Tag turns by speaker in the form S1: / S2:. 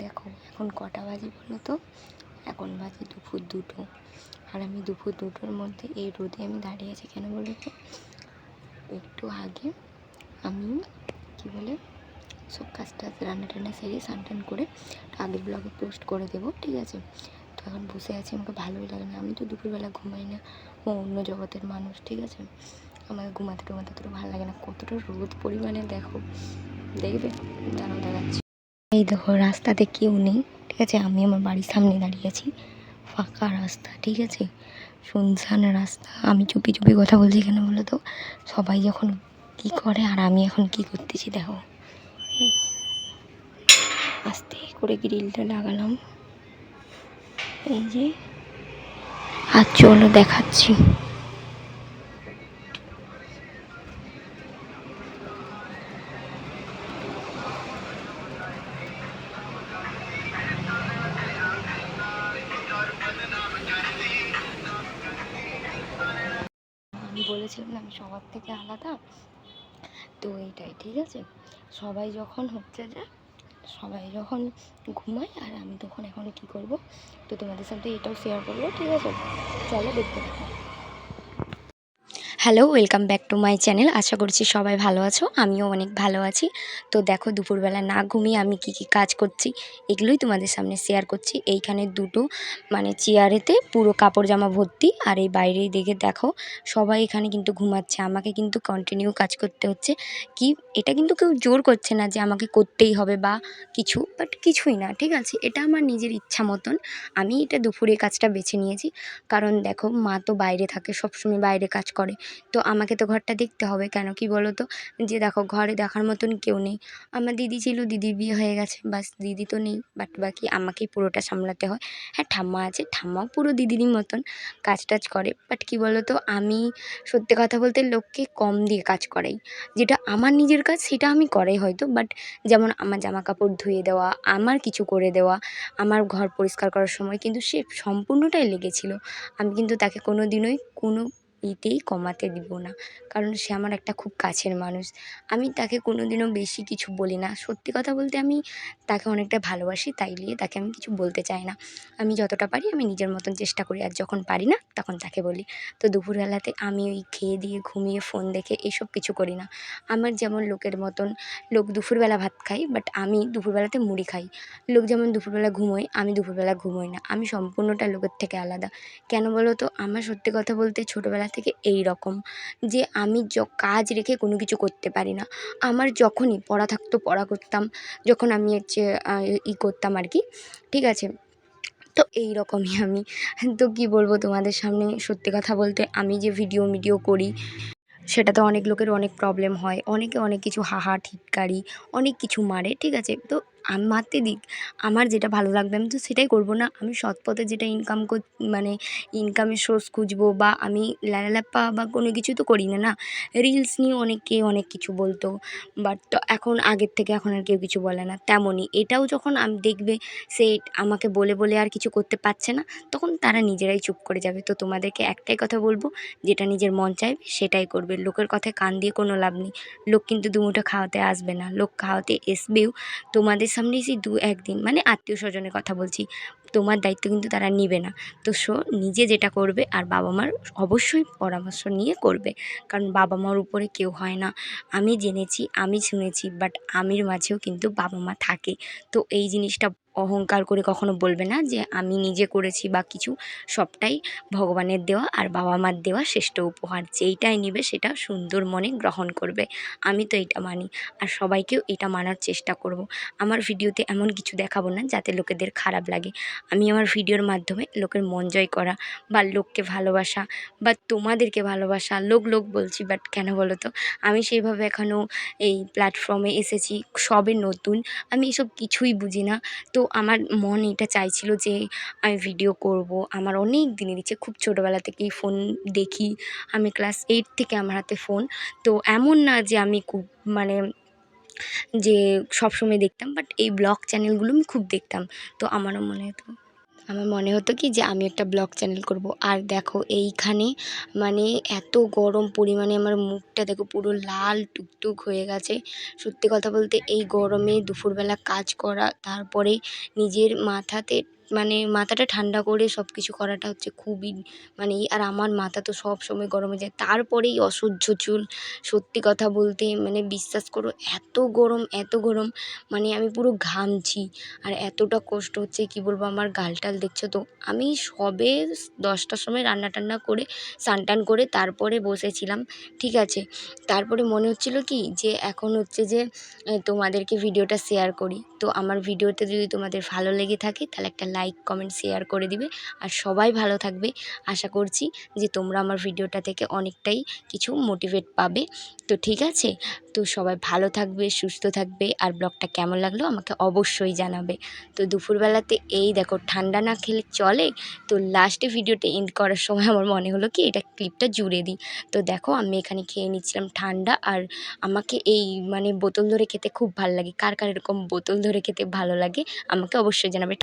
S1: দেখো এখন কটা বাজে বলো তো, এখন বাজে দুপুর 2টো। আর আমি দুপুর 2টোর মধ্যে এই রোদে আমি দাঁড়িয়ে আছি কেন বলো তো, একটু আগে আমি সব কাজ টাজ রান্না টান্না সেরে স্নান টান করে আগের ব্লগে পোস্ট করে দেবো, ঠিক আছে। তো এখন বসে আছি, আমাকে ভালোই লাগে না, আমি তো দুপুরবেলা ঘুমাই না, ও অন্য জগতের মানুষ, ঠিক আছে। আমাকে ঘুমাতে তো ভালো লাগে না, কতটা রোদ পরিমাণে দেখো, দেখবে দাঁড়াও দেখাচ্ছি। এই দেখো রাস্তাতে কেউ নেই, ঠিক আছে, আমি আমার বাড়ির সামনে দাঁড়িয়ে আছি, ফাঁকা রাস্তা, ঠিক আছে, শুনশান রাস্তা। আমি চুপি চুপি কথা বলছি কেন বলো তো, সবাই যখন কি করে আর আমি এখন কি করতেছি দেখো, আস্তে করে গ্রিলটা লাগালাম, এই যে, আর চলো দেখাচ্ছি। আমি বলেছিলাম না আমি সবার থেকে আলাদা, তো এইটাই, ঠিক আছে। সবাই যখন সবাই যখন ঘুমায় আর আমি তখন এখন কি করব, তো তোমাদের সাথে এটাও শেয়ার করবো, ঠিক আছে, চলো দেখতে থাকো। Hello, welcome back to my channel. আশা করছি সবাই ভালো আছো, আমিও অনেক ভালো আছি। তো দেখো দুপুরবেলা না ঘুমিয়ে আমি কি কাজ করছি এগুলোই তোমাদের সামনে শেয়ার করছি। এইখানে দুটো চেয়ারেতে পুরো কাপড় জামা ভর্তি, আর এই বাইরেই দেখে দেখো সবাই এখানে কিন্তু ঘুমাচ্ছে, আমাকে কিন্তু কন্টিনিউ কাজ করতে হচ্ছে। কি এটা কিন্তু কেউ জোর করছে না যে আমাকে করতেই হবে বা কিছু, বাট কিছুই না, ঠিক আছে, এটা আমার নিজের ইচ্ছা মতন আমি এটা দুপুরে কাজটা বেছে নিয়েছি। কারণ দেখো মা তো বাইরে থাকে, সবসময় বাইরে কাজ করে, তো আমাকে তো ঘরটা দেখতে হবে, কেন কি বলো তো, যে দেখো ঘরে দেখার মতন কেউ নেই। আমার দিদি ছিল, দিদির বিয়ে হয়ে গেছে, বাস দিদি তো নেই, বাট বাকি আমাকেই পুরোটা সামলাতে হয়। হ্যাঁ ঠাম্মা আছে, ঠাম্মাও পুরো দিদিরই মতন কাজ টাজ করে, বাট কি বলো তো, আমি সত্যি কথা বলতে লোককে কম দিয়ে কাজ করাই, যেটা আমার নিজের কাজ সেটা আমি করাই হয়তো, বাট যেমন আমার জামা কাপড় ধুয়ে দেওয়া, আমার কিছু করে দেওয়া, আমার ঘর পরিষ্কার করার সময় কিন্তু সে সম্পূর্ণটাই লেগেছিল। আমি কিন্তু তাকে কোনো দিনই কোনো এতেই কমাতে দিব না, কারণ সে আমার একটা খুব কাছের মানুষ। আমি তাকে কোনো দিনও বেশি কিছু বলি না, সত্যি কথা বলতে আমি তাকে অনেকটা ভালোবাসি, তাই নিয়ে তাকে আমি কিছু বলতে চাই না। আমি যতটা পারি আমি নিজের মতন চেষ্টা করি, আর যখন পারি না তখন তাকে বলি। তো দুপুরবেলাতে আমি ওই খেয়ে দিয়ে ঘুমিয়ে ফোন দেখে এইসব কিছু করি না। আমার যেমন লোকের মতন, লোক দুপুরবেলা ভাত খাই, বাট আমি দুপুরবেলাতে মুড়ি খাই। লোক যেমন দুপুরবেলা ঘুমোয়, আমি দুপুরবেলা ঘুমোই না, আমি সম্পূর্ণটা লোকের থেকে আলাদা। কেন বলো তো, আমার সত্যি কথা বলতে ছোটোবেলা থেকে এই রকম, যে আমি কাজ রেখে কোনো কিছু করতে পারি না। আমার যখনই পড়া থাকতো পড়া করতাম, যখন আমি করতাম আর কি, ঠিক আছে। তো এই রকমই আমি, তো কী বলবো তোমাদের সামনে, সত্যি কথা বলতে আমি যে ভিডিও করি সেটাতে অনেক লোকের অনেক প্রবলেম হয়, অনেকে অনেক কিছু হাহা ঠিটকারি অনেক কিছু মারে, ঠিক আছে। তো মারতে দিক, আমার যেটা ভালো লাগবে আমি তো সেটাই করব না। আমি সৎ পথে যেটা ইনকামের সোর্স খুঁজবো, বা আমি ল্যাপা বা কোনো কিছু তো করি না, না। রিলস নিয়ে অনেকে অনেক কিছু বলতো, বাট এখন আগের থেকে এখন আর কেউ কিছু বলে না। তেমনই এটাও যখন আমি দেখবে সে আমাকে বলে বলে আর কিছু করতে পারছে না, তখন তারা নিজেরাই চুপ করে যাবে। তো তোমাদেরকে একটাই কথা বলবো, যেটা নিজের মন চাইবে সেটাই করবে, লোকের কথায় কান দিয়ে কোনো লাভ নেই। লোক কিন্তু দুমুঠো খাওয়াতে আসবে না, লোক খাওয়াতে আসবেও তোমাদের সামনেই সেই 2-1 দিন, আত্মীয় স্বজনের কথা বলছি, তোমার দায়িত্ব কিন্তু তারা নিবে না। তো নিজে যেটা করবে, আর বাবা মার অবশ্যই পরামর্শ নিয়ে করবে, কারণ বাবা মার উপরে কেউ হয় না। আমি জেনেছি, আমি শুনেছি, বাট আমির মাঝেও কিন্তু বাবা মা থাকে। তো এই জিনিসটা অহংকার করে কখনো বলবে না যে আমি নিজে করেছি বা কিছু, সবটাই ভগবানের দেওয়া আর বাবা মার দেওয়া শ্রেষ্ঠ উপহার, যেইটাই নিবে সেটা সুন্দর মনে গ্রহণ করবে। আমি তো এটা মানি, আর সবাইকেও এটা মানার চেষ্টা করব। আমার ভিডিওতে এমন কিছু দেখাবো না যাতে লোকেদের খারাপ লাগে। আমি আমার ভিডিওর মাধ্যমে লোকের মন জয় করা, বা লোককে ভালোবাসা, বা তোমাদেরকে ভালোবাসা, লোক বলছি, বাট কেন বলো তো, আমি সেইভাবে এখনও এই প্ল্যাটফর্মে এসেছি, সবে নতুন, আমি এসব কিছুই বুঝি না। তো আমার মন এটা চাইছিল যে আমি ভিডিও করব, আমার অনেক দিনের ইচ্ছে, খুব ছোটোবেলা থেকেই ফোন দেখি, আমি ক্লাস 8 থেকে আমার হাতে ফোন। তো এমন না যে আমি খুব যে সবসময় দেখতাম, বাট এই ব্লগ চ্যানেলগুলো আমি খুব দেখতাম। তো আমারও মনে হতো আমার মনে হতো কি যে আমি একটা ব্লগ চ্যানেল করব। আর দেখো এইখানে মানে এত গরম পরিমাণে আমার মুখটা দেখো পুরো লাল টুকটুক হয়ে গেছে। সত্যি কথা বলতে এই গরমে দুপুরবেলা কাজ করা, তারপরে নিজের মাথাতে মানে মাথাটা ঠান্ডা করে সব কিছু করাটা হচ্ছে খুবই মানে আর আমার মাথা তো সবসময় গরম হয়ে যায়। তারপরেই অসহ্য চুল। সত্যি কথা বলতে মানে বিশ্বাস করো এত গরম মানে আমি পুরো ঘামছি। আর এতটা কষ্ট হচ্ছে কি বলবো, আমার গাল-টাল দেখছো তো। আমি সবে 10টার সময় রান্না টান্না করে স্নান টান করে তারপরে বসেছিলাম, ঠিক আছে। তারপরে মনে হচ্ছিল কি যে এখন হচ্ছে যে তোমাদেরকে ভিডিওটা শেয়ার করি। তো আমার ভিডিওতে যদি তোমাদের ভালো লেগে থাকে তাহলে একটা লাইক কমেন্ট শেয়ার করে দিবে। আর সবাই ভালো থাকবে। আশা করছি যে তোমরা আমার ভিডিওটা থেকে অনেকটাই কিছু মোটিভেট পাবে। তো ঠিক আছে, তো সবাই ভালো থাকবে, সুস্থ থাকবে। আর ব্লগটা কেমন লাগলো আমাকে অবশ্যই জানাবে। তো দুপুরবেলাতে এই দেখো ঠান্ডা না খেলে চলে। তো লাস্টে ভিডিওটা এন্ড করার সময় আমার মনে হলো কি এটা ক্লিপটা জুড়ে দিই। তো দেখো আমি এখানে খেয়ে নিচ্ছিলাম ঠান্ডা। আর আমাকে এই মানে বোতল ধরে খেতে খুব ভালো লাগে। কার কার এরকম বোতল ধরে খেতে ভালো লাগে আমাকে অবশ্যই জানাবে।